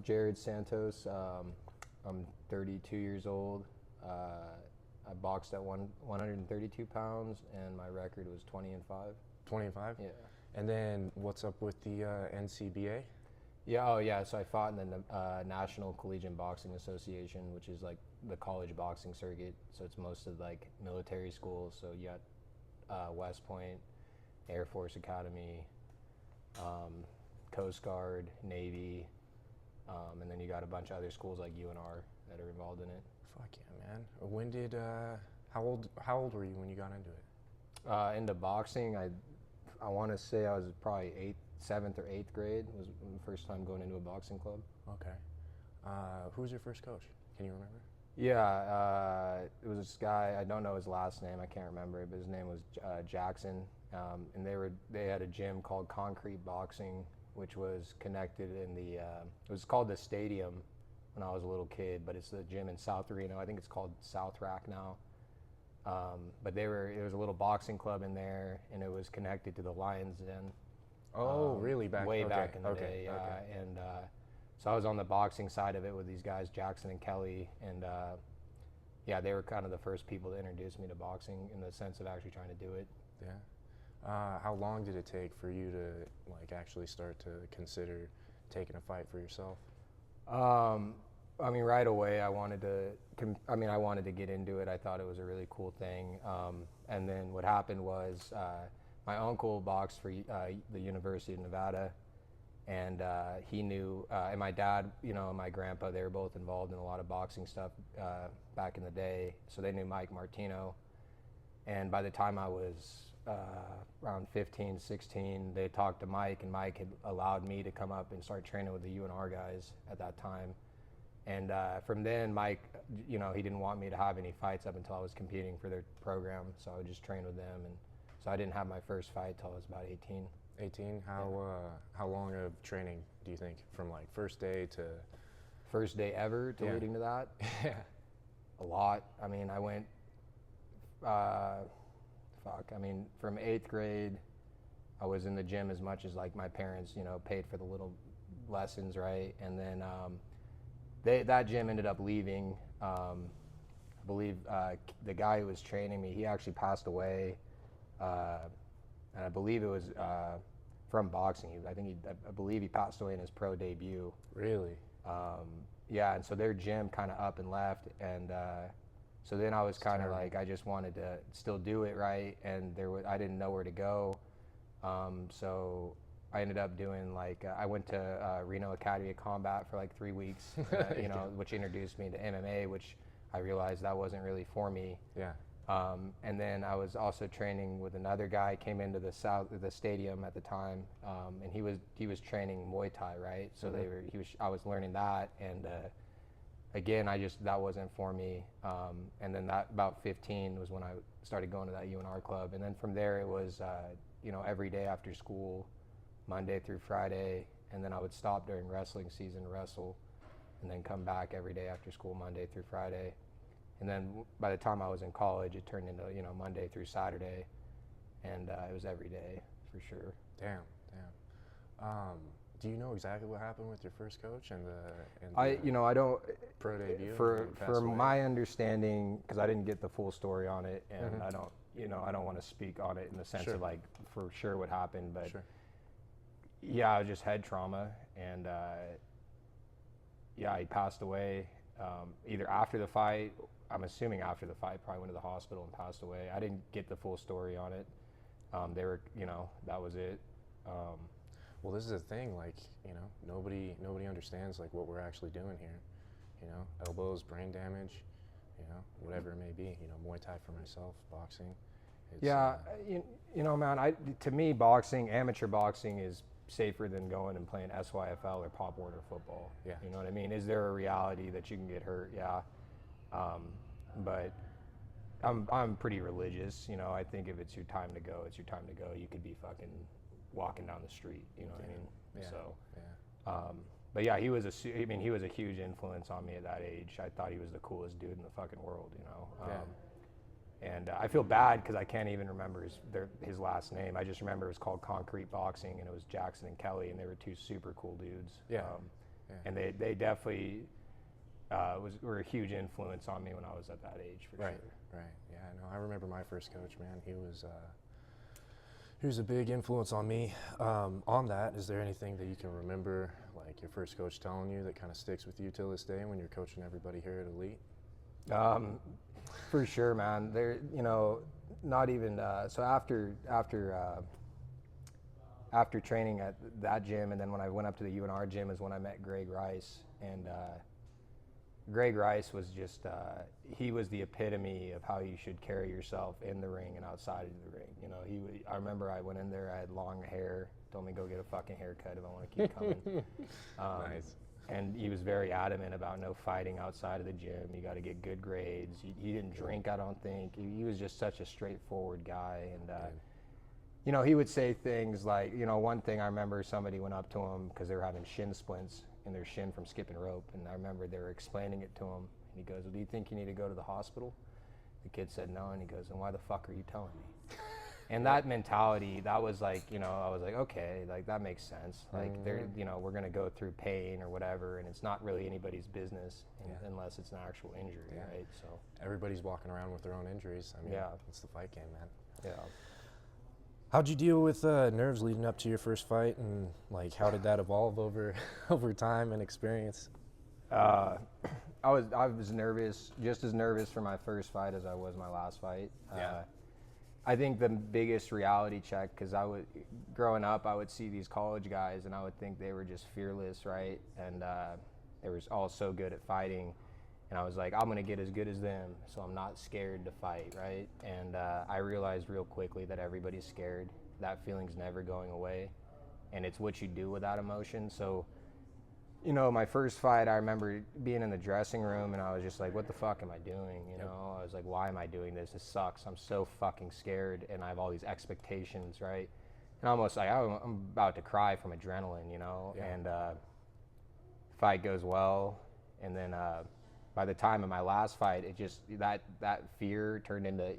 Jarred Santos. I'm 32 years old. I boxed at 132 pounds, and my record was 20-5. 25? Yeah. And then what's up with the NCBA? Yeah. Oh, yeah. So I fought in the National Collegiate Boxing Association, which is like the college boxing circuit. So it's most of like military schools. So you got West Point, Air Force Academy, Coast Guard, Navy, and then you got a bunch of other schools like UNR that are involved in it. Fuck yeah, man. When did how old were you when you got into it? Into boxing, I want to say I was probably seventh or eighth grade was the first time going into a boxing club. Okay. Who was your first coach? Can you remember? Yeah, it was this guy. I don't know his last name. I can't remember it, but his name was Jackson. And they had a gym called Concrete Boxing, which was connected in the. It was called the Stadium when I was a little kid, but it's the gym in South Reno. I think it's called South Rack now. But there was a little boxing club in there, and it was connected to the Lions Den. Oh, really? Way back in the okay, day, yeah. okay. And so I was on the boxing side of it with these guys, Jackson and Kelly, and yeah, they were kind of the first people to introduce me to boxing in the sense of actually trying to do it. Yeah. How long did it take for you to like actually start to consider taking a fight for yourself? I mean, right away, I wanted to get into it. I thought it was a really cool thing. And then what happened was my uncle boxed for the University of Nevada, and he knew, and my dad, and my grandpa, they were both involved in a lot of boxing stuff back in the day. So they knew Mike Martino. And by the time I was around 15, 16, they talked to Mike, and Mike had allowed me to come up and start training with the UNR guys at that time. And from then, Mike, he didn't want me to have any fights up until I was competing for their program. So I would just train with them. And so I didn't have my first fight till I was about 18. 18? How long of training do you think from like first day to? First day ever to leading to that? Yeah. A lot. I mean, I went, from 8th grade, I was in the gym as much as like my parents, paid for the little lessons, right? And then that gym ended up leaving. I believe the guy who was training me, he actually passed away, and I believe it was from boxing. I believe he passed away in his pro debut. Really? Yeah, and so their gym kind of up and left, and so then I was kind of like, I just wanted to still do it right, and I didn't know where to go, so I ended up doing I went to Reno Academy of Combat for like 3 weeks, which introduced me to MMA, which I realized that wasn't really for me. Yeah. And then I was also training with another guy, came into the stadium at the time, and he was training Muay Thai, right? So I was learning that, and again, that wasn't for me. And then about 15 was when I started going to that UNR club, and then from there it was every day after school, Monday through Friday, and then I would stop during wrestling season to wrestle, and then come back every day after school, Monday through Friday. And then by the time I was in college, it turned into Monday through Saturday, and it was every day for sure. Damn. Do you know exactly what happened with your first coach and I don't pro debut? For my understanding, because I didn't get the full story on it, and I don't want to speak on it in the sense of like for sure what happened, but yeah, it was just head trauma, and he passed away either after the fight. I'm assuming after the fight, probably went to the hospital and passed away. I didn't get the full story on it. They were, that was it. Well, this is the thing, like, nobody understands like what we're actually doing here. Elbows, brain damage, whatever it may be. Muay Thai for myself, boxing. Man, to me, amateur boxing is safer than going and playing SYFL or Pop Warner football. Yeah. You know what I mean? Is there a reality that you can get hurt? Yeah. But I'm pretty religious. I think if it's your time to go, it's your time to go. You could be fucking walking down the street. You know what I mean? Yeah. So, but yeah, he was a huge influence on me at that age. I thought he was the coolest dude in the fucking world. And I feel bad because I can't even remember his last name. I just remember it was called Concrete Boxing, and it was Jackson and Kelly, and they were two super cool dudes. Yeah. And they definitely were a huge influence on me when I was at that age, for sure. Right. Yeah, I remember my first coach, man. He was a big influence on me. On that, is there anything that you can remember, like your first coach telling you, that kind of sticks with you till this day when you're coaching everybody here at Elite? For sure, man. There, not even so after training at that gym, and then when I went up to the UNR gym is when I met Greg Rice. And Greg Rice was just he was the epitome of how you should carry yourself in the ring and outside of the ring. I remember I went in there, I had long hair, told me go get a fucking haircut if I want to keep coming. Nice. And he was very adamant about no fighting outside of the gym. You got to get good grades. He didn't drink, I don't think. He was just such a straightforward guy. And, he would say things like, one thing I remember, somebody went up to him because they were having shin splints in their shin from skipping rope. And I remember they were explaining it to him. And he goes, well, do you think you need to go to the hospital? The kid said no. And he goes, then why the fuck are you telling me? And that mentality, that was like, I was like, okay, like that makes sense. Like we're going to go through pain or whatever, and it's not really anybody's business unless it's an actual injury, right? So everybody's walking around with their own injuries. I mean, it's the fight game, man. Yeah. How'd you deal with nerves leading up to your first fight, and like how did that evolve over time and experience? I was nervous, just as nervous for my first fight as I was my last fight. I think the biggest reality check, because growing up, I would see these college guys and I would think they were just fearless, right? And they were all so good at fighting. And I was like, I'm going to get as good as them, so I'm not scared to fight, right? And I realized real quickly that everybody's scared. That feeling's never going away. And it's what you do with that emotion. So, my first fight, I remember being in the dressing room and I was just like, what the fuck am I doing? I was like, why am I doing this? This sucks. I'm so fucking scared and I have all these expectations, right? And almost like I'm about to cry from adrenaline, and fight goes well. And then by the time of my last fight, it just, that fear turned into,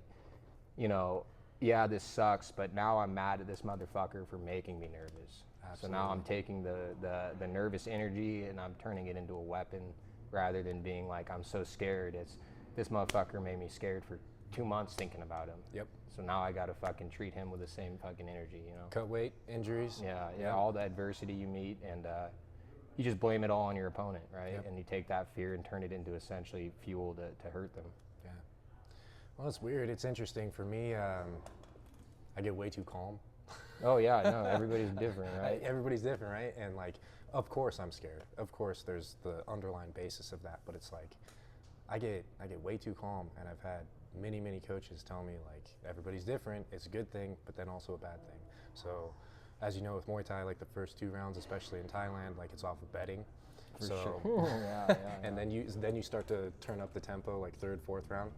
this sucks, but now I'm mad at this motherfucker for making me nervous. Absolutely. So now I'm taking the nervous energy and I'm turning it into a weapon rather than being like, I'm so scared. It's, this motherfucker made me scared for 2 months thinking about him. Yep. So now I got to fucking treat him with the same fucking energy, Cut weight, injuries. Yeah, all the adversity you meet, and you just blame it all on your opponent, right? Yep. And you take that fear and turn it into essentially fuel to hurt them. Yeah. Well, it's weird. It's interesting for me. I get way too calm. Oh yeah, no, everybody's different, right? Everybody's different, right? And like, of course I'm scared. Of course there's the underlying basis of that, but it's like, I get way too calm, and I've had many coaches tell me like, everybody's different, it's a good thing, but then also a bad thing. So, as you know, with Muay Thai, like the first 2 rounds, especially in Thailand, like it's off of betting. For sure. And then you start to turn up the tempo, like 3rd, 4th round.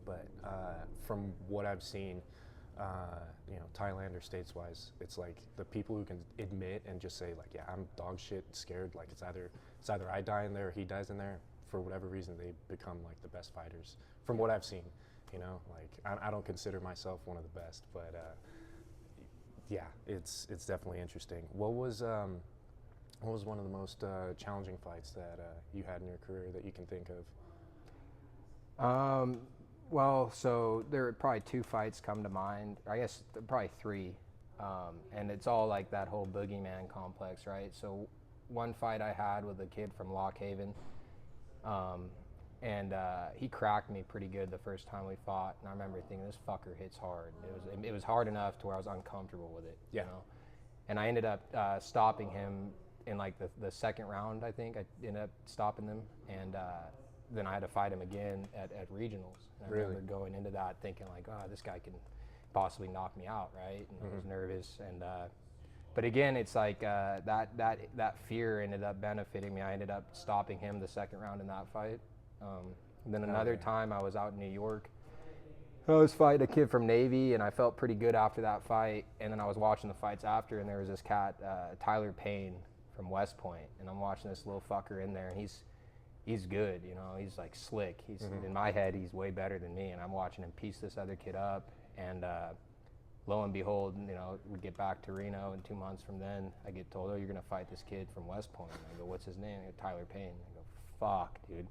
But from what I've seen, Thailand or states-wise, it's like the people who can admit and just say like, yeah, I'm dog shit, scared. Like it's either I die in there or he dies in there. For whatever reason, they become like the best fighters. From what I've seen, like I don't consider myself one of the best, but yeah, it's definitely interesting. What was one of the most challenging fights that you had in your career that you can think of? Well, so there are probably 2 fights come to mind. I guess probably 3, and it's all like that whole boogeyman complex, right? So one fight I had with a kid from Lock Haven, and he cracked me pretty good the first time we fought, and I remember thinking, this fucker hits hard. It was hard enough to where I was uncomfortable with it, And I ended up stopping him in like the 2nd round, I think. I ended up stopping them, and then I had to fight him again at regionals. And I remember going into that thinking like, oh, this guy can possibly knock me out, right? And I was nervous, and but again, it's like that fear ended up benefiting me. I ended up stopping him the 2nd round in that fight. Then another time I was out in New York. I was fighting a kid from Navy, and I felt pretty good after that fight. And then I was watching the fights after, and there was this cat, Tyler Payne from West Point, and I'm watching this little fucker in there, and he's good, he's like slick. He's in my head, he's way better than me, and I'm watching him piece this other kid up. And lo and behold, you know, we get back to Reno, and 2 months from then, I get told, oh, you're gonna fight this kid from West Point. And I go, what's his name? I go, Tyler Payne. I go, fuck, dude.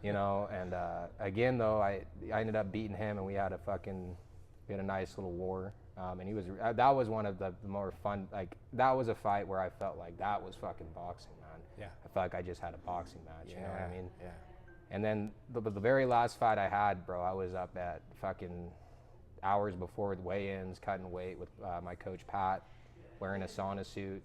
You know, and again though, I ended up beating him, and we had a nice little war. And he was, that was one of the more fun, like, that was a fight where I felt like that was fucking boxing, man. Yeah. I felt like I just had a boxing match, you know what I mean? Yeah. And then the very last fight I had, bro, I was up at fucking hours before the weigh-ins, cutting weight with my coach Pat, wearing a sauna suit.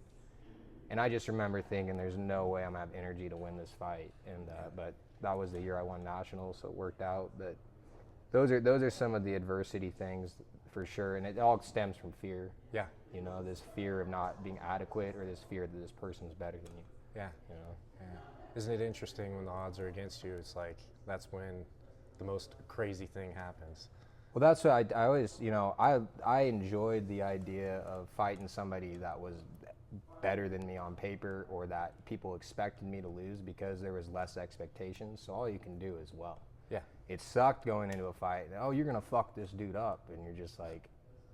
And I just remember thinking, there's no way I'm gonna have energy to win this fight. And but that was the year I won nationals, so it worked out. But those are some of the adversity things for sure, and it all stems from fear. Yeah. You know, this fear of not being adequate, or this fear that this person's better than you. Yeah. You know. Yeah. Isn't it interesting when the odds are against you? It's like that's when the most crazy thing happens. Well, that's what I always, you know, I enjoyed the idea of fighting somebody that was better than me on paper, or that people expected me to lose, because there was less expectations. So all you can do is well. Yeah. It sucked going into a fight. Oh, you're gonna fuck this dude up, and you're just like,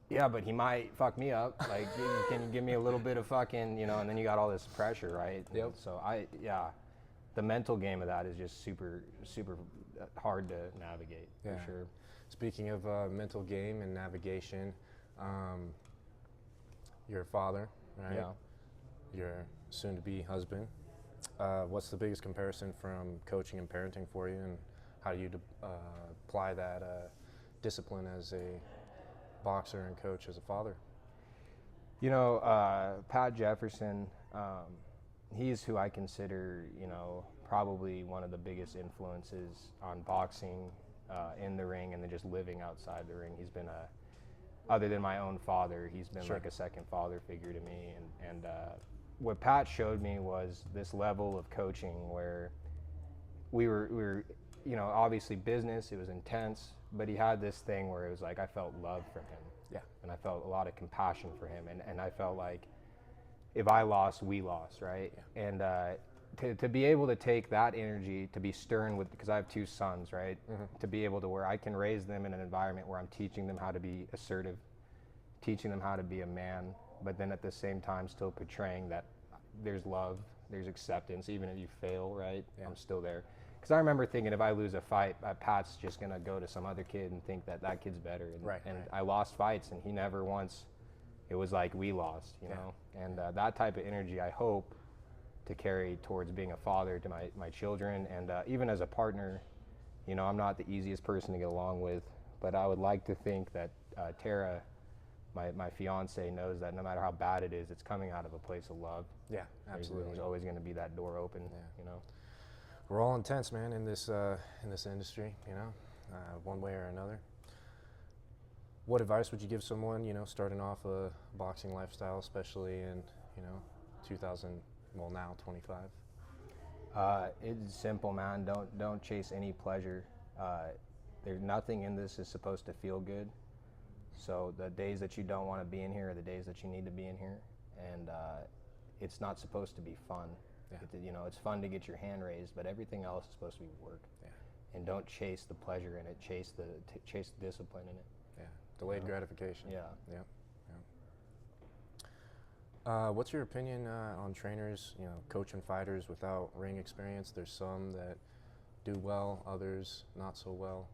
yeah, but he might fuck me up. Like, can you give me a little bit of fucking, you know? And then you got all this pressure, right? Yep. So the mental game of that is just super hard to navigate, for sure. Speaking of mental game and navigation, you're a father, right? Yeah. You're soon-to-be husband. What's the biggest comparison from coaching and parenting for you, and how do you apply that discipline as a boxer and coach as a father? You know, Pat Jefferson, he's who I consider, you know, probably one of the biggest influences on boxing in the ring, and then just living outside the ring. He's been other than my own father, he's been like a second father figure to me. And what Pat showed me was this level of coaching where we were, you know, obviously business, it was intense, but he had this thing where it was like I felt love from him. Yeah. And I felt a lot of compassion for him. And I felt like if I lost, we lost, right? Yeah. And to be able to take that energy, to be stern with, because I have 2 sons, right? Mm-hmm. To be able to where I can raise them in an environment where I'm teaching them how to be assertive, teaching them how to be a man, but then at the same time still portraying that there's love, there's acceptance, even if you fail, right? Yeah. I'm still there. Because I remember thinking, if I lose a fight, Pat's just going to go to some other kid and think that that kid's better. And, I lost fights, and he never once, it was like we lost, you know? And that type of energy, I hope to carry towards being a father to my children. And even as a partner, you know, I'm not the easiest person to get along with, but I would like to think that Tara, my fiance, knows that no matter how bad it is, it's coming out of a place of love. Yeah, absolutely. There's always going to be that door open, you know? We're all intense, man, in this industry, you know, one way or another. What advice would you give someone, you know, starting off a boxing lifestyle, especially in, you know, 25? It's simple, man. Don't chase any pleasure. There's nothing in this is supposed to feel good. So the days that you don't want to be in here are the days that you need to be in here, and it's not supposed to be fun. Yeah. You know, it's fun to get your hand raised, but everything else is supposed to be work. Yeah. And don't chase the pleasure in it. Chase the discipline in it. Yeah. Delayed gratification. Yeah. Yeah. Yeah. What's your opinion on trainers, you know, coaching fighters without ring experience? There's some that do well, others not so well.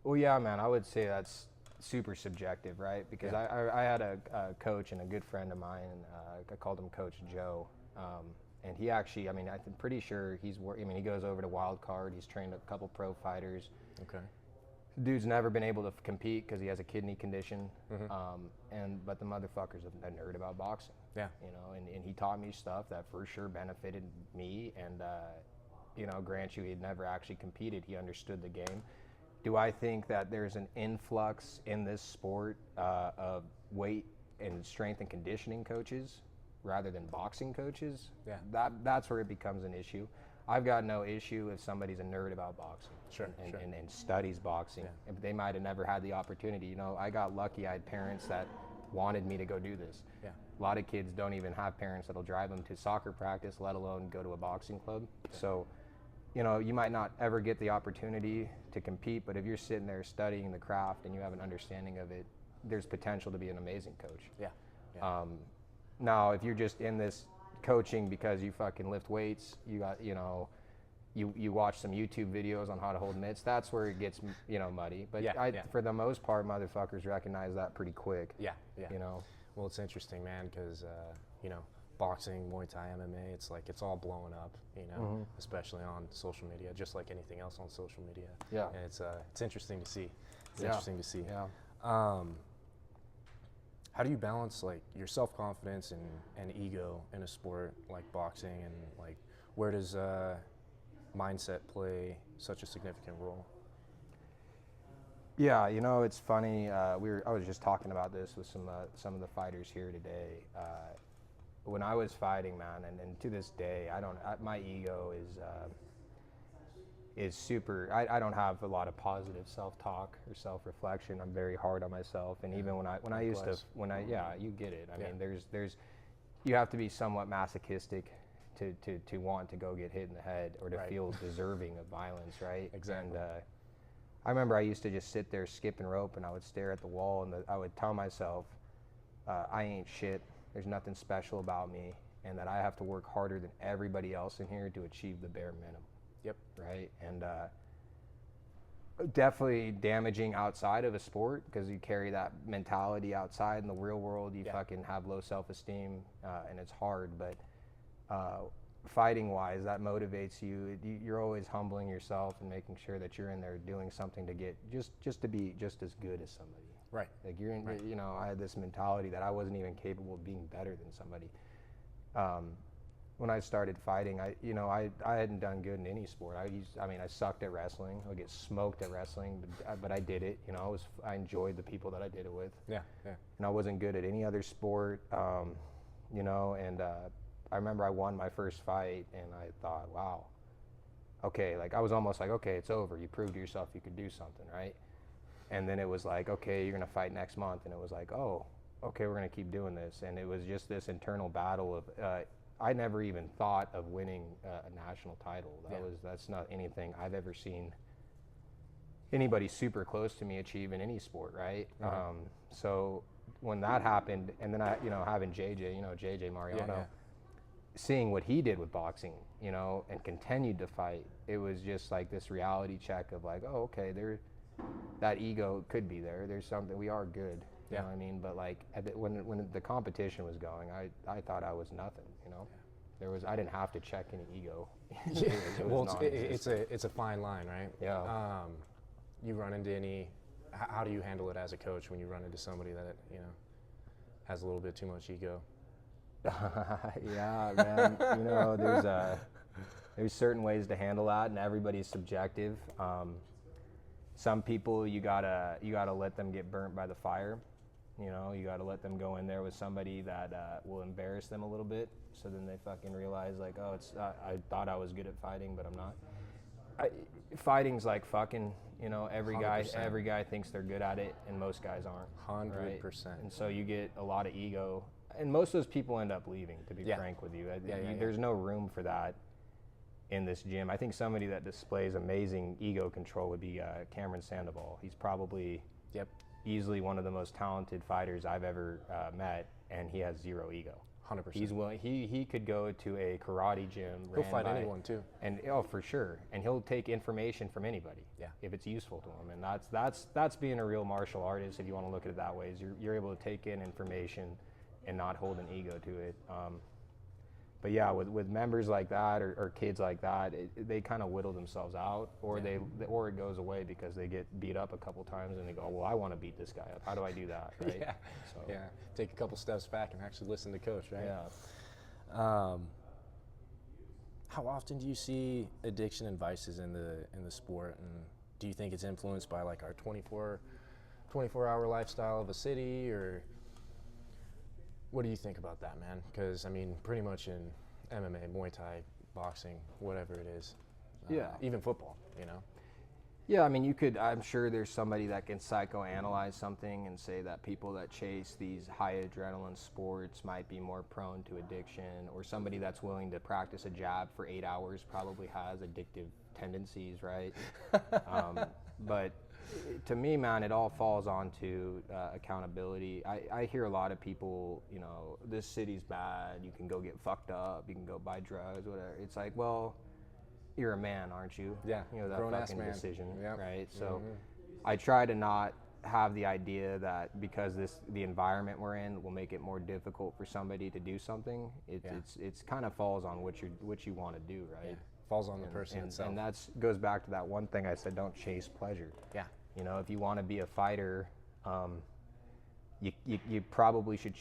Well, yeah, man, I would say that's super subjective, right? Because I had a coach and a good friend of mine, I called him Coach Joe. And he actually, I mean, I'm pretty sure he goes over to Wild Card. He's trained a couple pro fighters. Okay. Dude's never been able to compete because he has a kidney condition. Mm-hmm. But the motherfucker's a nerd about boxing. Yeah. You know, and he taught me stuff that for sure benefited me. And, you know, grant you, he'd never actually competed. He understood the game. Do I think that there's an influx in this sport of weight and strength and conditioning coaches rather than boxing coaches? Yeah. That's where it becomes an issue. I've got no issue if somebody's a nerd about boxing. Sure. And studies boxing. Yeah. If they might have never had the opportunity. You know, I got lucky. I had parents that wanted me to go do this. Yeah. A lot of kids don't even have parents that'll drive them to soccer practice, let alone go to a boxing club. Yeah. So, you know, you might not ever get the opportunity to compete, but if you're sitting there studying the craft and you have an understanding of it, there's potential to be an amazing coach. Yeah. Yeah. Now, if you're just in this coaching because you fucking lift weights, you got, you know, you watch some YouTube videos on how to hold mitts, that's where it gets, you know, muddy. But for the most part, motherfuckers recognize that pretty quick. Yeah, yeah. You know? Well, it's interesting, man, because, you know, boxing, Muay Thai, MMA, it's like it's all blowing up, you know, especially on social media, just like anything else on social media. Yeah. And it's interesting to see. It's interesting to see. Yeah. How do you balance like your self-confidence and ego in a sport like boxing, and like where does mindset play such a significant role? Yeah, you know, it's funny. I was just talking about this with some of the fighters here today. When I was fighting, man, and to this day, my ego is super. I don't have a lot of positive self-talk or self-reflection. I'm very hard on myself, and even when I used to, you get it. I mean, there's you have to be somewhat masochistic to want to go get hit in the head or to feel deserving of violence, right? Exactly. And I remember I used to just sit there skipping rope, and I would stare at the wall, and I would tell myself, I ain't shit. There's nothing special about me, and that I have to work harder than everybody else in here to achieve the bare minimum. Yep. Right. And definitely damaging outside of a sport, because you carry that mentality outside in the real world. You fucking have low self-esteem, and it's hard. But fighting wise, that motivates you. You're always humbling yourself and making sure that you're in there doing something to get just to be just as good as somebody. Right. Like you're in, you know, I had this mentality that I wasn't even capable of being better than somebody. When I started fighting, I hadn't done good in any sport. I sucked at wrestling. I would get smoked at wrestling, but I did it. You know, I enjoyed the people that I did it with. Yeah, yeah. And I wasn't good at any other sport. You know, and I remember I won my first fight, and I thought, wow, okay, like I was almost like, okay, it's over. You proved to yourself you could do something, right? And then it was like, okay, you're gonna fight next month, and it was like, oh, okay, we're gonna keep doing this, and it was just this internal battle of. I never even thought of winning a national title. That's not anything I've ever seen anybody super close to me achieve in any sport, right? So when that happened, and then having JJ Mariano, seeing what he did with boxing, you know, and continued to fight, it was just like this reality check of like, oh, okay, that ego could be there. There's something, we are good. You know what I mean? But like when the competition was going, I thought I was nothing. You know, I didn't have to check any ego. It's a fine line, right? Yeah. You run into any? How do you handle it as a coach when you run into somebody that has a little bit too much ego? Yeah, man. You know, there's certain ways to handle that, and everybody's subjective. Some people you gotta let them get burnt by the fire. You know, you gotta let them go in there with somebody that will embarrass them a little bit, so then they fucking realize like, oh, I thought I was good at fighting, but I'm not. Fighting's like fucking. You know, every 100%. guy thinks they're good at it, and most guys aren't. 100%. Right? And so you get a lot of ego, and most of those people end up leaving. To be frank with you, there's no room for that in this gym. I think somebody that displays amazing ego control would be Cameron Sandoval. He's probably easily one of the most talented fighters I've ever met, and he has zero ego. 100%. He's willing. He could go to a karate gym. He'll fight anyone too. And for sure. And he'll take information from anybody. Yeah. If it's useful to him. And that's being a real martial artist. If you want to look at it that way, is you're able to take in information and not hold an ego to it. But yeah, with members like that or kids like that, they kind of whittle themselves out, or or it goes away because they get beat up a couple times and they go, well, I want to beat this guy up. How do I do that? Right? Take a couple steps back and actually listen to coach, right? Yeah. How often do you see addiction and vices in the sport, and do you think it's influenced by like our 24-hour lifestyle of a city, or what do you think about that, man? Because, I mean, pretty much in MMA, Muay Thai, boxing, whatever it is. Even football, you know? Yeah, I mean, I'm sure there's somebody that can psychoanalyze something and say that people that chase these high adrenaline sports might be more prone to addiction, or somebody that's willing to practice a jab for 8 hours probably has addictive tendencies, right? But to me, man, it all falls onto accountability. I hear a lot of people, you know, this city's bad. You can go get fucked up. You can go buy drugs, whatever. It's like, well, you're a man, aren't you? Yeah, You know, that grown-ass fucking man. decision, Yep. right? So I try to not have the idea that because the environment we're in will make it more difficult for somebody to do something. It's kind of falls on what you want to do, right? Yeah. Falls on the person itself. And that goes back to that one thing I said: don't chase pleasure. Yeah. You know, if you want to be a fighter, you probably should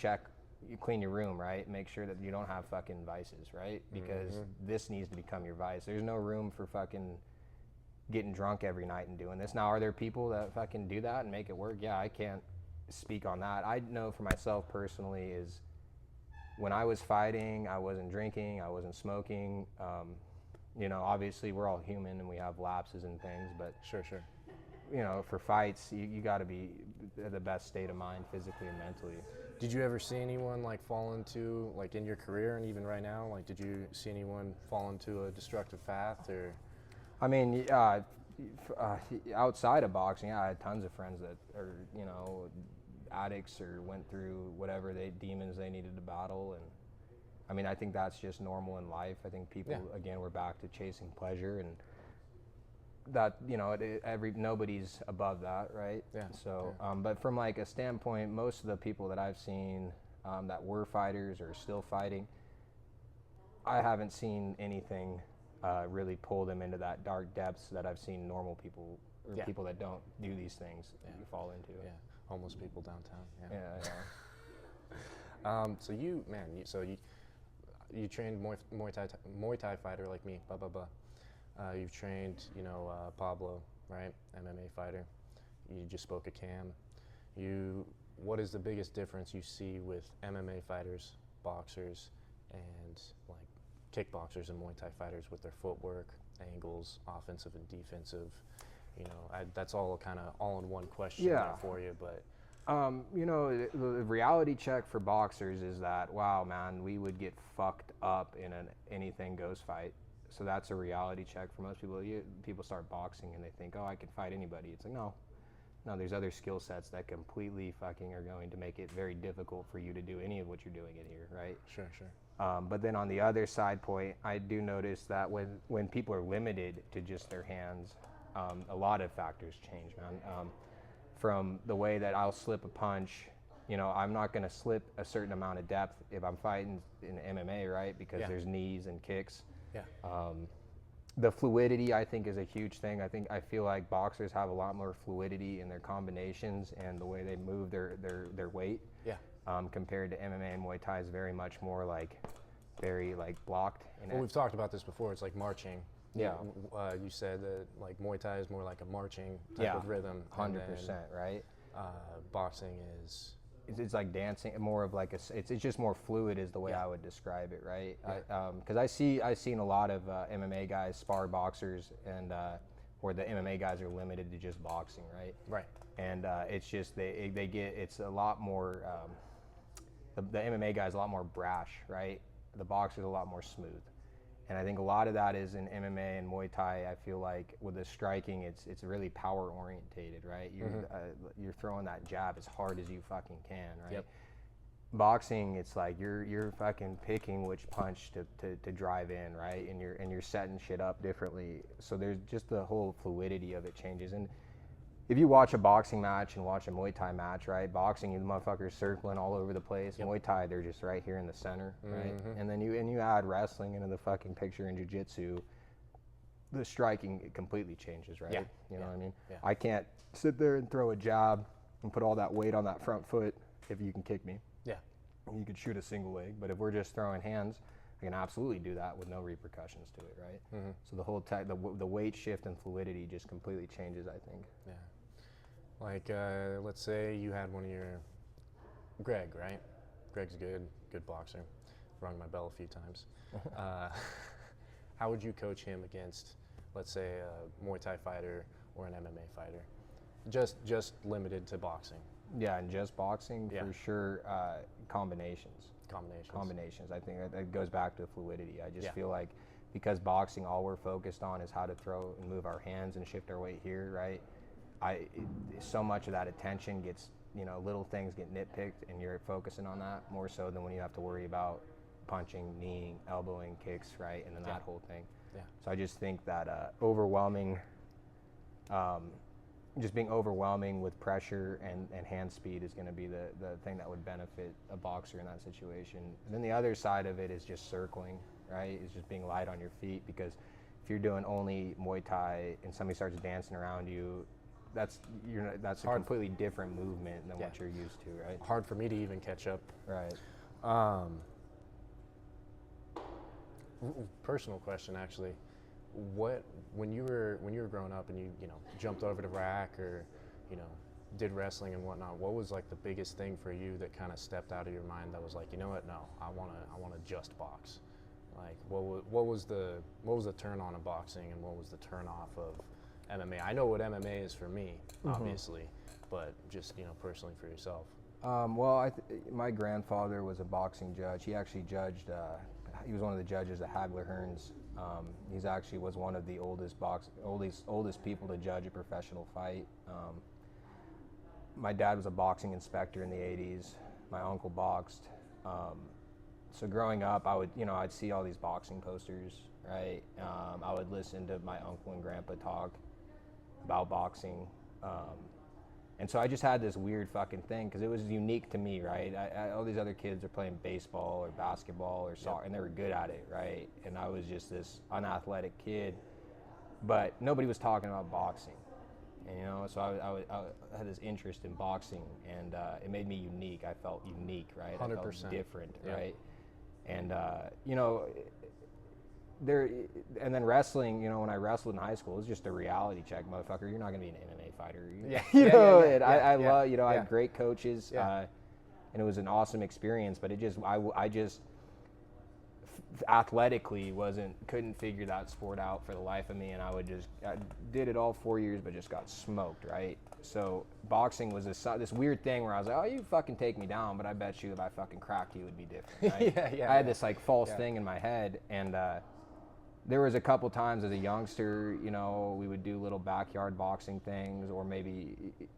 you clean your room, right? Make sure that you don't have fucking vices, right? Because this needs to become your vice. There's no room for fucking getting drunk every night and doing this. Now, are there people that fucking do that and make it work? Yeah, I can't speak on that. I know for myself personally is when I was fighting, I wasn't drinking, I wasn't smoking. You know, obviously we're all human and we have lapses and things, but Sure. you know, for fights, you got to be the best state of mind physically and mentally. Did you ever see anyone like fall into, like in your career and even right now, like did you see anyone fall into a destructive path or? I mean, outside of boxing, I had tons of friends that are, you know, addicts or went through whatever demons they needed to battle. And I mean, I think that's just normal in life. I think people, again, we're back to chasing pleasure, and that, you know, nobody's above that, right? Yeah. So, but from like a standpoint, most of the people that I've seen that were fighters or still fighting, I haven't seen anything really pull them into that dark depths that I've seen normal people or people that don't do these things fall into. Yeah, homeless people downtown. Yeah. So you trained Muay Thai fighter like me, you've trained, you know, Pablo, right? MMA fighter. You just spoke of Cam. What is the biggest difference you see with MMA fighters, boxers, and like kickboxers and Muay Thai fighters with their footwork, angles, offensive and defensive? You know, that's all kind of all in one question there for you, but. You know, the reality check for boxers is that, wow, man, we would get fucked up in an anything goes fight. So that's a reality check for most people. People start boxing and they think, oh, I can fight anybody. It's like, no, there's other skill sets that completely fucking are going to make it very difficult for you to do any of what you're doing in here, right? Sure. But then on the other side point, I do notice that when people are limited to just their hands, a lot of factors change, man. From the way that I'll slip a punch, you know, I'm not going to slip a certain amount of depth if I'm fighting in MMA, right? Because there's knees and kicks. Yeah. The fluidity, I think, is a huge thing. I feel like boxers have a lot more fluidity in their combinations and the way they move their weight. Yeah. Compared to MMA and Muay Thai is very much more very blocked. Well, we've talked about this before. It's like marching. Yeah. You said that like Muay Thai is more like a marching type of rhythm. 100%, right? Boxing is. It's like dancing, more of like it's just more fluid is the way I would describe it, right? Because I've seen a lot of MMA guys spar boxers, and where the MMA guys are limited to just boxing, right? Right. And it's just it's a lot more. The MMA guy is a lot more brash, right? The boxer's a lot more smooth. And I think a lot of that is in MMA and Muay Thai. I feel like with the striking, it's really power orientated, right? You're throwing that jab as hard as you fucking can, right? Yep. Boxing, it's like you're fucking picking which punch to drive in, right? And you're setting shit up differently. So there's just the whole fluidity of it changes. And if you watch a boxing match and watch a Muay Thai match, right? Boxing, you motherfuckers circling all over the place. Yep. Muay Thai, they're just right here in the center, right? And then you add wrestling into the fucking picture and jiu-jitsu, the striking, it completely changes, right? Yeah. You know what I mean? Yeah. I can't sit there and throw a jab and put all that weight on that front foot if you can kick me. Yeah. You could shoot a single leg, but if we're just throwing hands, I can absolutely do that with no repercussions to it, right? So the whole the weight shift and fluidity just completely changes, I think. Yeah. Like, let's say you had one of your, Greg, right? Greg's good boxer. Rung my bell a few times. How would you coach him against, let's say, a Muay Thai fighter or an MMA fighter? Just limited to boxing. Yeah, and just boxing, for sure, combinations. I think that goes back to fluidity. I just feel like because boxing, all we're focused on is how to throw and move our hands and shift our weight here, right? so much of that attention gets, little things get nitpicked, and you're focusing on that more so than when you have to worry about punching, kneeing, elbowing, kicks, right, and then that whole thing. Yeah. So I just think that just being overwhelming with pressure and hand speed is going to be the thing that would benefit a boxer in that situation. And then the other side of it is just circling, right? It's just being light on your feet, because if you're doing only Muay Thai and somebody starts dancing around you, that's a completely different movement than what you're used to, right? Hard for me to even catch up. Right. Personal question, actually. When you were growing up and you jumped over to rack or did wrestling and whatnot, what was like the biggest thing for you that kind of stepped out of your mind that was like, you know what, no, I want to just box? Like what was the turn on of boxing, and what was the turn off of MMA? I know what MMA is for me, obviously, but just personally for yourself. Well, my grandfather was a boxing judge. He actually judged. He was one of the judges at Hagler Hearns. He's actually was one of the oldest people to judge a professional fight. My dad was a boxing inspector in the 80s. My uncle boxed. So growing up, I'd see all these boxing posters, right? I would listen to my uncle and grandpa talk about boxing. And so I just had this weird fucking thing, because it was unique to me, right? All these other kids are playing baseball or basketball or soccer, and they were good at it, right? And I was just this unathletic kid, but nobody was talking about boxing, so I had this interest in boxing, and it made me unique. I felt unique, right? 100%. I felt different, right? And, and then wrestling, when I wrestled in high school, it was just a reality check, motherfucker. You're not going to be an MMA fighter. I love, I had great coaches, and it was an awesome experience, but I just athletically couldn't figure that sport out for the life of me, and I did it all 4 years, but just got smoked, right? So boxing was this weird thing where I was like, oh, you fucking take me down, but I bet you if I fucking cracked you, it would be different, right? I had this like false thing in my head, and there was a couple times as a youngster, we would do little backyard boxing things, or maybe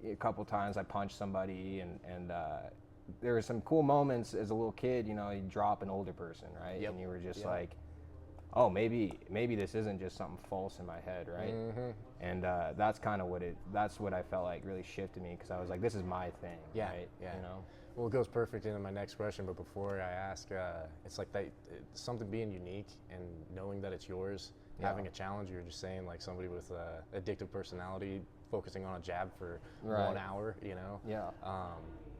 a couple times I punched somebody, and there were some cool moments as a little kid, you drop an older person, right? And you were just like, oh, maybe this isn't just something false in my head, right? And that's kind of that's what I felt like really shifted me, because I was like, this is my thing, right? Well, it goes perfect into my next question, but before I ask, it's like something being unique and knowing that it's yours, having a challenge. You're just saying, like, somebody with addictive personality focusing on a jab for 1 hour,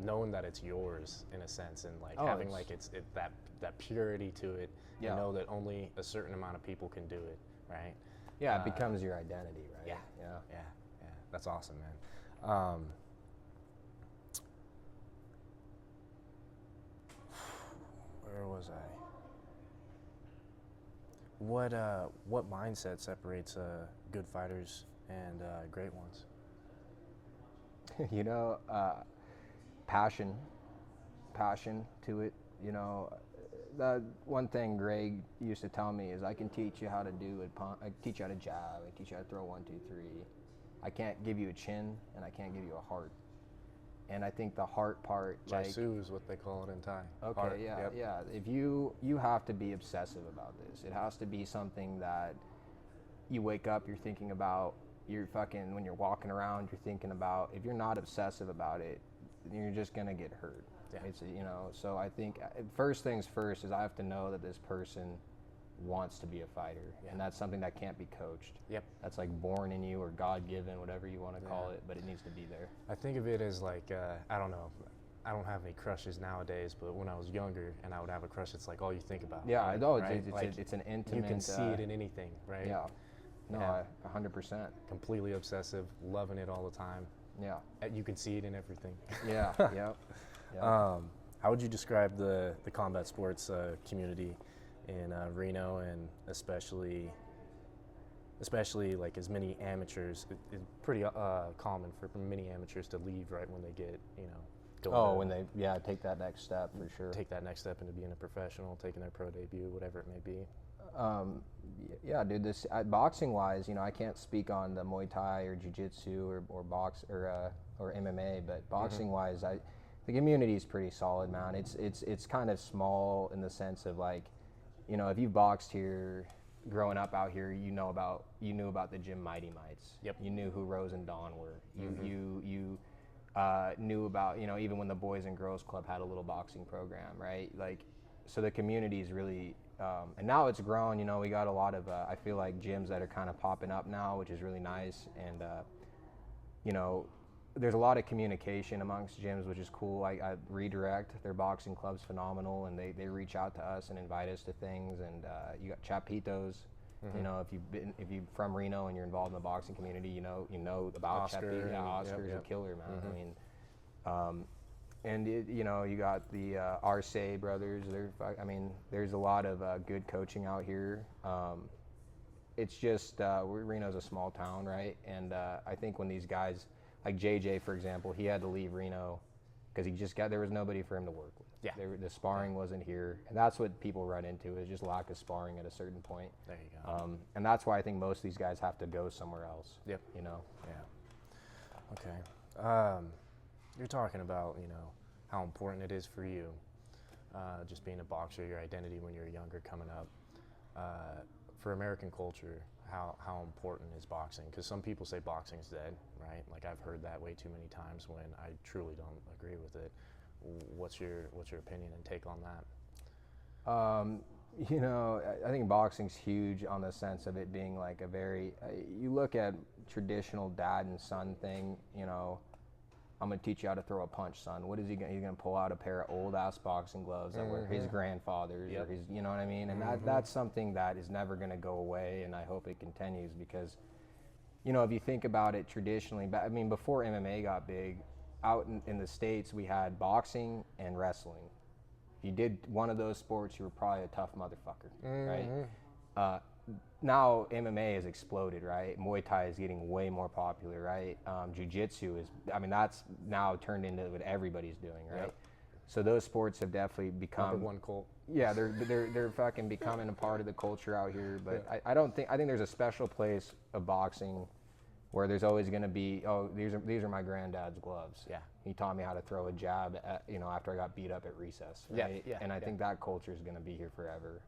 knowing that it's yours in a sense, and like having like it's that purity to it. You know that only a certain amount of people can do it, right? It becomes your identity, right? Yeah. That's awesome, man. Where was I? What mindset separates good fighters and great ones? Passion to it. The one thing Greg used to tell me is, I can teach you how to do it. I can teach you how to jab. I can teach you how to throw 1, 2, 3. I can't give you a chin, and I can't give you a heart. And I think the heart part, Jaisu is what they call it in Thai. Okay, heart. Yeah. If you have to be obsessive about this. It has to be something that you wake up, you're thinking about. When you're walking around, you're thinking about. If you're not obsessive about it, you're just gonna get hurt. It's So I think first things first is I have to know that this person wants to be a fighter, and that's something that can't be coached. That's like born in you, or God-given, whatever you want to call it, but it needs to be there. I think of it as like I don't know, I don't have any crushes nowadays, but when I was younger and I would have a crush, it's like all you think about. I know, right? it's an intimate. You can see it in anything, right? 100%. Completely obsessive, loving it all the time. You can see it in everything. How would you describe the combat sports community in Reno, and especially like as many amateurs? It's pretty common for many amateurs to leave right when they get when they take that next step, for sure. Take that next step into being a professional, taking their pro debut, whatever it may be. Yeah, dude. This boxing wise, I can't speak on the Muay Thai or Jiu-Jitsu or box or MMA, but boxing wise, the community is pretty solid, man. It's kind of small in the sense of like, if you've boxed here, growing up out here, you knew about the gym Mighty Mites. Yep. You knew who Rose and Dawn were. You knew about, even when the Boys and Girls Club had a little boxing program, right? Like, so the community is really, and now it's grown. We got a lot of, I feel like gyms that are kind of popping up now, which is really nice. And there's a lot of communication amongst gyms, which is cool. I Redirect, their boxing club's phenomenal, and they reach out to us and invite us to things. And you got Chapitos. If you're from Reno and you're involved in the boxing community, you know about Oscar. Yeah, Oscar's Yep. a killer, man. I mean, and you got the Arce brothers. There's a lot of good coaching out here. It's just Reno's a small town, right? And I think when these guys, like JJ, for example, he had to leave Reno because there was nobody for him to work with. Yeah. The sparring wasn't here, and that's what people run into, is just lack of sparring at a certain point. There you go. And that's why I think most of these guys have to go somewhere else. Yep. Yeah. Okay. You're talking about, how important it is for you, just being a boxer, your identity when you're younger coming up. For American culture, how important is boxing? Because some people say boxing's dead, right? Like, I've heard that way too many times when I truly don't agree with it. What's your opinion and take on that? I think boxing's huge on the sense of it being like a very, you look at traditional dad and son thing, I'm going to teach you how to throw a punch, son. What is he going to, he's going to pull out a pair of old ass boxing gloves that were his grandfather's or his, you know what I mean? And that's something that is never going to go away, and I hope it continues because, if you think about it traditionally, before MMA got big, out in the States, we had boxing and wrestling. If you did one of those sports, you were probably a tough motherfucker, right? Now MMA has exploded, right? Muay Thai is getting way more popular, right? Jiu-Jitsu that's now turned into what everybody's doing, right? Yep. So those sports have definitely become Number one cult. Yeah, they're fucking becoming a part of the culture out here. But I think there's a special place of boxing where there's always going to be, these are my granddad's gloves. Yeah. He taught me how to throw a jab after I got beat up at recess. Right? Yeah. And I think that culture is going to be here forever.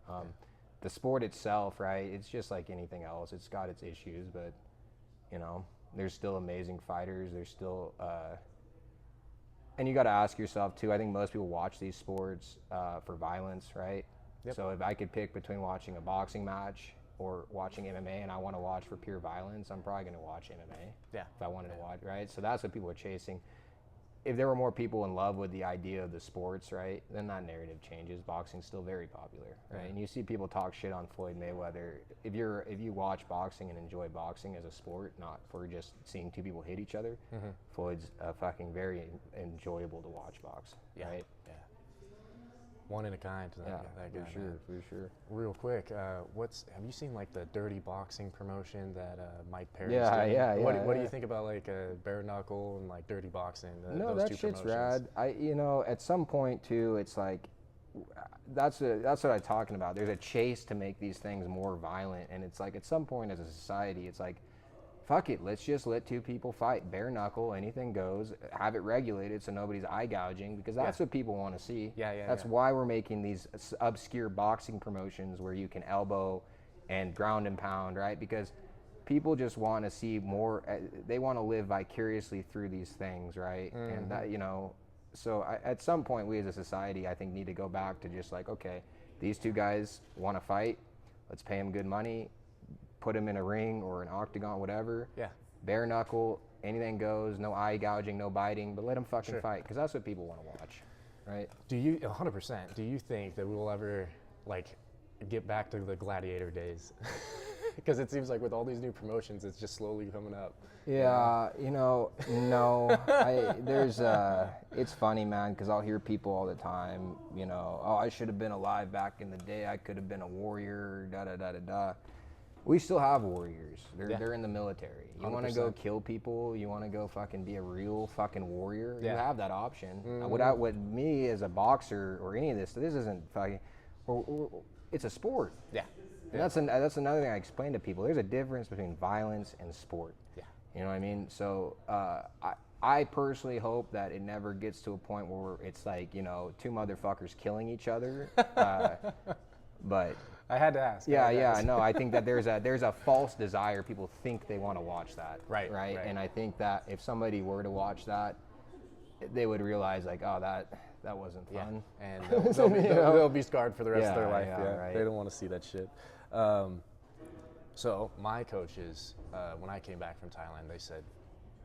The sport itself, right? It's just like anything else. It's got its issues, but there's still amazing fighters. There's still, and you got to ask yourself too. I think most people watch these sports for violence, right? Yep. So if I could pick between watching a boxing match or watching MMA, and I want to watch for pure violence, I'm probably going to watch MMA. Yeah. If I wanted to watch, right? So that's what people are chasing. If there were more people in love with the idea of the sports, right, then that narrative changes. Boxing's still very popular, right? And you see people talk shit on Floyd Mayweather. If you watch boxing and enjoy boxing as a sport, not for just seeing two people hit each other, Floyd's fucking very enjoyable to watch box, right? Yeah. One in a kind. That guy, for sure. Real quick, have you seen like the dirty boxing promotion that Mike Perry's Yeah, doing? yeah. What do you think about like bare knuckle and like dirty boxing? No, those that two shit's promotions? rad. At some point too, it's like that's what I'm talking about. There's a chase to make these things more violent, and it's like at some point as a society, it's like, fuck it, let's just let two people fight. Bare knuckle, anything goes. Have it regulated so nobody's eye gouging, because that's what people want to see. That's why we're making these obscure boxing promotions where you can elbow and ground and pound, right? Because people just want to see more. They want to live vicariously through these things, right? And that, so at some point we as a society, I think, need to go back to just like, okay, these two guys want to fight. Let's pay them good money. Put them in a ring or an octagon, whatever. Yeah. Bare knuckle, anything goes, no eye gouging, no biting, but let them fucking fight, because that's what people want to watch, right? Do you 100%? Do you think that we will ever like get back to the gladiator days? Because it seems like with all these new promotions, it's just slowly coming up. Yeah, no. It's funny, man, because I'll hear people all the time, oh, I should have been alive back in the day. I could have been a warrior, da-da-da-da-da. We still have warriors. They're in the military. You want to go kill people? You want to go fucking be a real fucking warrior? You have that option. With me as a boxer or any of this isn't fucking. It's a sport. Yeah. And that's another thing I explain to people. There's a difference between violence and sport. Yeah. You know what I mean? So I personally hope that it never gets to a point where it's like, you know, two motherfuckers killing each other. But I had to ask. yeah, no, I think that there's a false desire. People think they want to watch that. Right. And I think that if somebody were to watch that, they would realize like, oh, that wasn't fun. Yeah. And they'll be scarred for the rest of their life. Yeah, right. They don't want to see that shit. So my coaches, when I came back from Thailand, they said,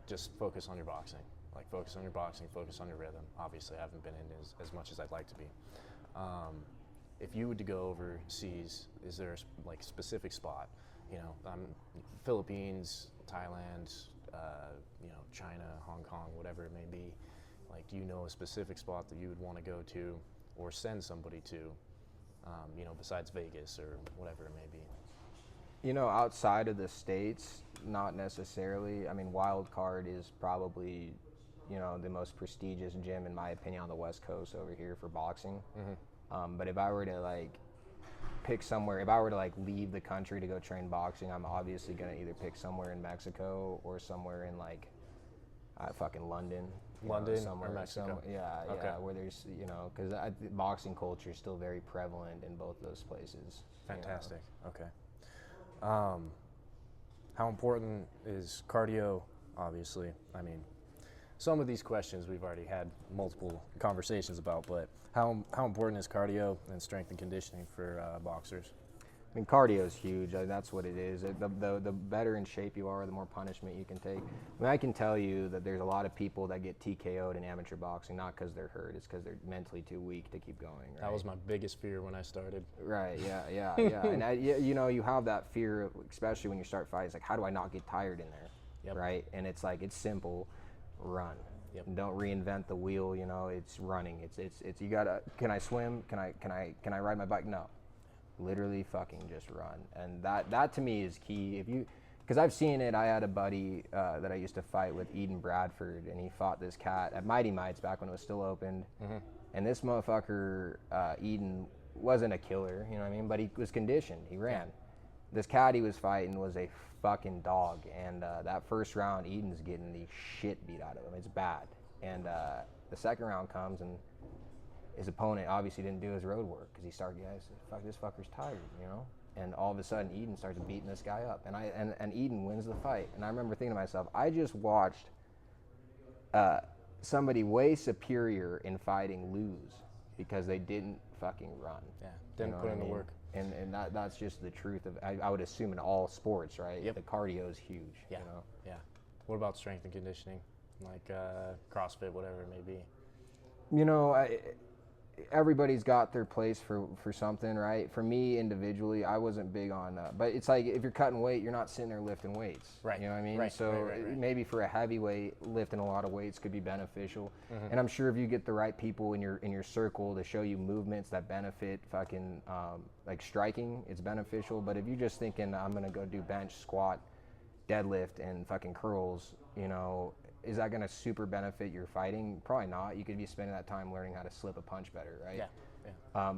just focus on your boxing. Like, focus on your boxing, focus on your rhythm. Obviously, I haven't been in as much as I'd like to be. If you were to go overseas, is there a specific spot? You know, Philippines, Thailand, you know, China, Hong Kong, whatever it may be. Like, do you know a specific spot that you would want to go to or send somebody to, you know, besides Vegas or whatever it may be? You know, outside of the States, not necessarily. I mean, Wild Card is probably, you know, the most prestigious gym, in my opinion, on the West Coast over here for boxing. But if I were to, like, pick somewhere, if I were to, like, leave the country to go train boxing, I'm obviously going to either pick somewhere in Mexico or somewhere in, like, fucking London. London somewhere, or Mexico? Yeah, where there's, you know, because boxing culture is still very prevalent in both those places. Fantastic. You know? Okay. How important is cardio? Obviously, I mean, some of these questions we've already had multiple conversations about, but how important is cardio and strength and conditioning for boxers? I mean, cardio is huge. That's what it is. The better in shape you are, the more punishment you can take. I mean, I can tell you that there's a lot of people that get TKO'd in amateur boxing, not because they're hurt, it's because they're mentally too weak to keep going. Right? That was my biggest fear when I started. Right, yeah. And, you know, you have that fear, especially when you start fighting. It's like, how do I not get tired in there? Yep. Right? And it's like, it's simple. Run. Yep. And don't reinvent the wheel, you know, it's running. It's you gotta, can I swim? Can I ride my bike? No. Literally fucking just run. And that to me is key. Because I've seen it. I had a buddy that I used to fight with, Eden Bradford, and he fought this cat at Mighty Mites back when it was still opened. And this motherfucker, Eden, wasn't a killer, you know what I mean? But he was conditioned. He ran. This cat he was fighting was a fucking dog. And that first round, Eden's getting the shit beat out of him. It's bad. And the second round comes, and his opponent obviously didn't do his road work because he started, fuck, this fucker's tired, you know? And all of a sudden, Eden starts beating this guy up. And Eden wins the fight. And I remember thinking to myself, I just watched somebody way superior in fighting lose because they didn't fucking run. Yeah, didn't put in the work. And that's just the truth of, I would assume in all sports, right? Yep. The cardio is huge, Yeah. you know? Yeah. What about strength and conditioning? Like CrossFit, whatever it may be. You know, everybody's got their place for something, right? For me individually, I wasn't big on, but it's like if you're cutting weight, you're not sitting there lifting weights. Right. You know what I mean? Right. So Right. maybe for a heavyweight, lifting a lot of weights could be beneficial. And I'm sure if you get the right people in your circle to show you movements that benefit fucking like striking, it's beneficial. But if you're just thinking I'm gonna go do bench, squat, deadlift, and fucking curls, you know, is that going to super benefit your fighting? Probably not. You could be spending that time learning how to slip a punch better, right? Yeah.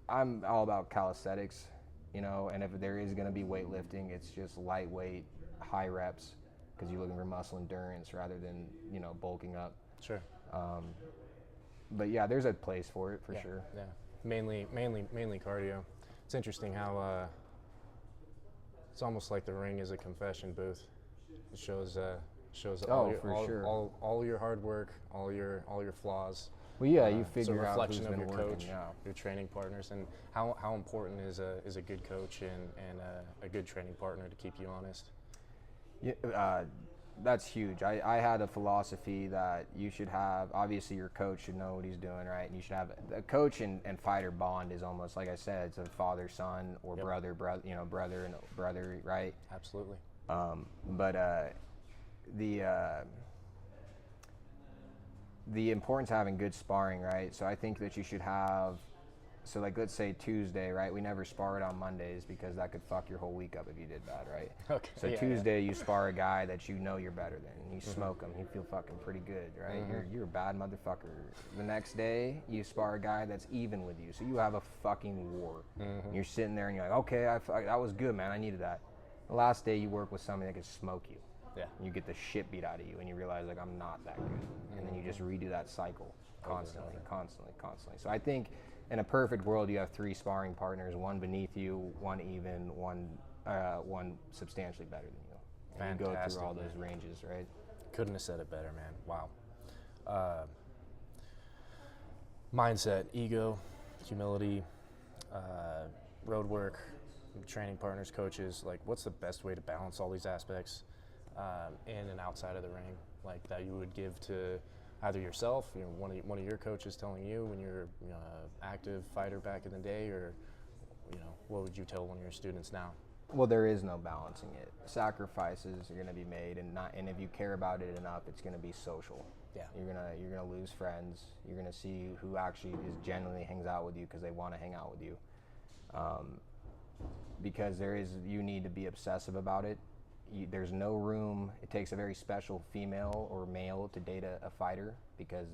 I'm all about calisthenics, you know, and if there is going to be weightlifting, it's just lightweight, high reps, because you're looking for muscle endurance rather than, you know, bulking up. Sure. But yeah, there's a place for it for sure. Yeah. Mainly cardio. It's interesting how it's almost like the ring is a confession booth. It shows all your hard work, all your flaws. Well, yeah, you It's a figure out who's reflection of been your working, coach, yeah. your training partners, and how important is a good coach and a good training partner to keep you honest. Yeah, that's huge. I had a philosophy that you should have, obviously your coach should know what he's doing, right? And you should have a coach and fighter bond is almost, like I said, it's a father-son or brother, you know, brother and brother, right? Absolutely. But the importance of having good sparring, right? So I think that you should have so like let's say Tuesday, right? We never sparred on Mondays because that could fuck your whole week up if you did that, right? Okay. So Tuesday you spar a guy that you know you're better than, and you smoke him. You feel fucking pretty good, right? You're a bad motherfucker. The next day you spar a guy that's even with you, so you have a fucking war. You're sitting there and you're like, okay, that was good, man. I needed that. The last day you work with somebody that could smoke you. Yeah. You get the shit beat out of you, and you realize like I'm not that good, and then you just redo that cycle constantly. So I think in a perfect world, you have 3 sparring partners, one beneath you, one even, one substantially better than you. And you go through all those ranges, right? Couldn't have said it better, man. Wow. Mindset, ego, humility, road work, training partners, coaches. Like, what's the best way to balance all these aspects in and outside of the ring? Like that you would give to either yourself, one of your coaches telling you when you're active fighter back in the day, or what would you tell one of your students now? Well, there is no balancing it. Sacrifices are going to be made, and if you care about it enough, it's going to be social. Yeah. You're gonna lose friends. You're gonna see who actually genuinely hangs out with you because they want to hang out with you. Because you need to be obsessive about it. There's no room. It takes a very special female or male to date a fighter, because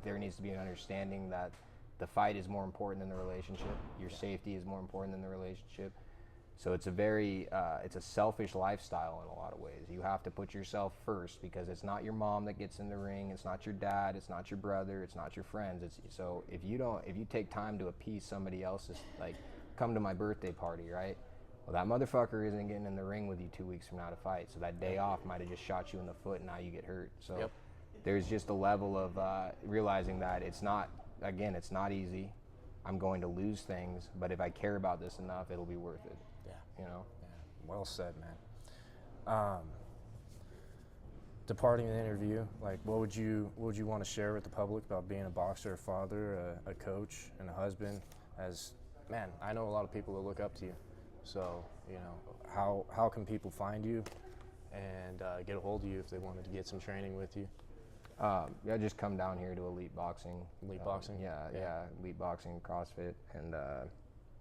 there needs to be an understanding that the fight is more important than the relationship. Your safety is more important than the relationship. So it's it's a selfish lifestyle in a lot of ways. You have to put yourself first, because it's not your mom that gets in the ring, it's not your dad, it's not your brother, it's not your friends. So if you take time to appease somebody else's, like, come to my birthday party, right? Well, that motherfucker isn't getting in the ring with you 2 weeks from now to fight. So that day off might have just shot you in the foot, and now you get hurt. So there's just a level of realizing that it's not easy. I'm going to lose things, but if I care about this enough, it'll be worth it. Yeah. Yeah. Well said, man. Departing the interview, like, what would you want to share with the public about being a boxer, a father, a coach, and a husband? As, man, I know a lot of people that look up to you. So, how can people find you and get a hold of you if they wanted to get some training with you? Just come down here to Elite Boxing. Elite Boxing? Yeah, Elite Boxing CrossFit. And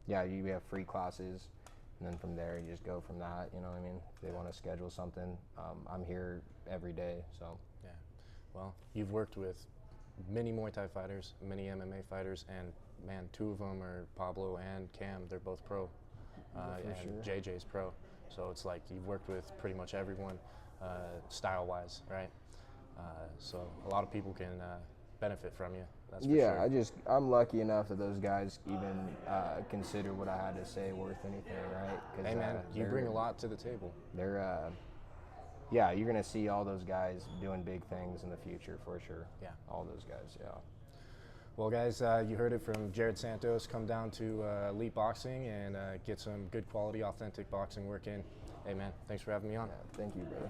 you have free classes. And then from there, you just go from that, you know what I mean? If they want to schedule something, I'm here every day, so. Yeah. Well, you've worked with many Muay Thai fighters, many MMA fighters, and, man, 2 of them are Pablo and Cam. They're both pro. And sure. JJ's pro. So it's like you've worked with pretty much everyone style-wise, right? So a lot of people can benefit from you. That's for sure. I'm lucky enough that those guys even consider what I had to say worth anything, right? Hey, man, you bring a lot to the table. You're gonna see all those guys doing big things in the future for sure. Yeah, all those guys. Yeah. Well, guys, you heard it from Jarred Santos. Come down to Elite Boxing and get some good quality, authentic boxing work in. Hey, man, thanks for having me on. Yeah, thank you, brother.